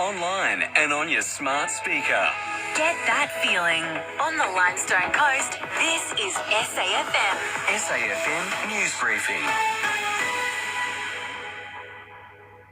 online and on your smart speaker. Get that feeling. On the Limestone coast, this is SAFM. SAFM News Briefing.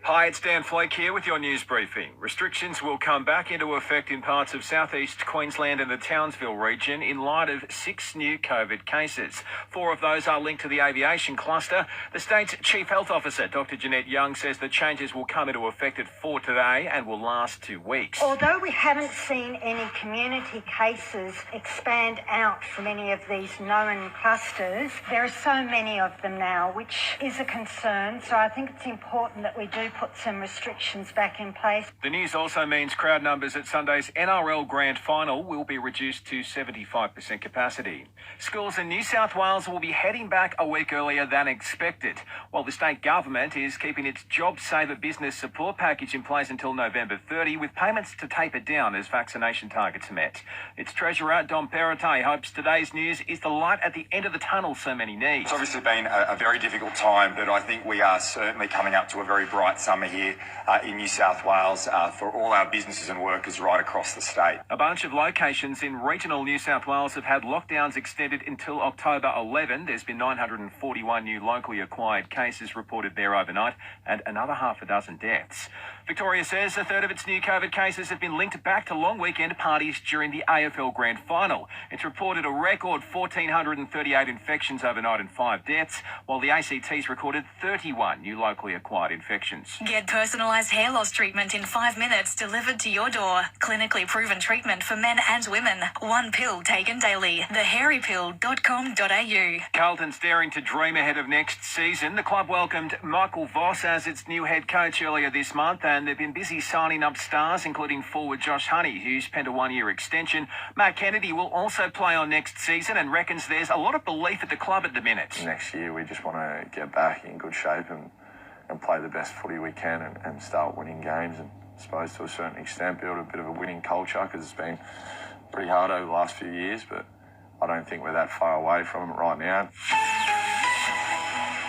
Hi, it's Dan Flake here with your news briefing. Restrictions will come back into effect in parts of southeast Queensland and the Townsville region in light of 6 new COVID cases. 4 of those are linked to the aviation cluster. The state's Chief Health Officer, Dr. Jeanette Young, says the changes will come into effect at 4 today and will last 2 weeks. Although we haven't seen any community cases expand out from any of these known clusters, there are so many of them now, which is a concern. So I think it's important that we do put some restrictions back in place. The news also means crowd numbers at Sunday's NRL Grand Final will be reduced to 75% capacity. Schools in New South Wales will be heading back a week earlier than expected, while the state government is keeping its JobSaver business support package in place until November 30, with payments to taper down as vaccination targets are met. Its Treasurer, Dom Perrottet, hopes today's news is the light at the end of the tunnel so many need. It's obviously been a very difficult time, but I think we are certainly coming up to a very bright summer here in New South Wales for all our businesses and workers right across the state. A bunch of locations in regional New South Wales have had lockdowns extended until October 11. There's been 941 new locally acquired cases reported there overnight and another half a dozen deaths. Victoria says a third of its new COVID cases have been linked back to long weekend parties during the AFL Grand Final. It's reported a record 1,438 infections overnight and 5 deaths, while the ACT's recorded 31 new locally acquired infections. Get personalised hair loss treatment in 5 minutes delivered to your door. Clinically proven treatment for men and women. 1 pill taken daily. thehairypill.com.au. Carlton's daring to dream ahead of next season. The club welcomed Michael Voss as its new head coach earlier this month, and they've been busy signing up stars, including forward Josh Honey, who's penned a 1-year extension. Matt Kennedy will also play on next season and reckons there's a lot of belief at the club at the minute. Next year we just want to get back in good shape and play the best footy we can and start winning games, and I suppose to a certain extent build a bit of a winning culture, because it's been pretty hard over the last few years, but I don't think we're that far away from it right now.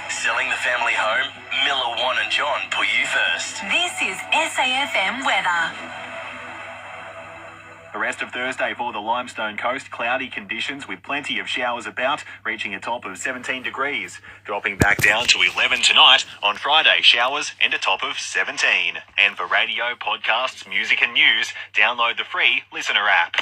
Selling the family home? Miller, Wan and John put you first. This is SAFM weather. The rest of Thursday for the Limestone coast, cloudy conditions with plenty of showers about, reaching a top of 17 degrees. Dropping back down to 11 tonight. On Friday, showers and a top of 17. And for radio, podcasts, music and news, download the free Listener app.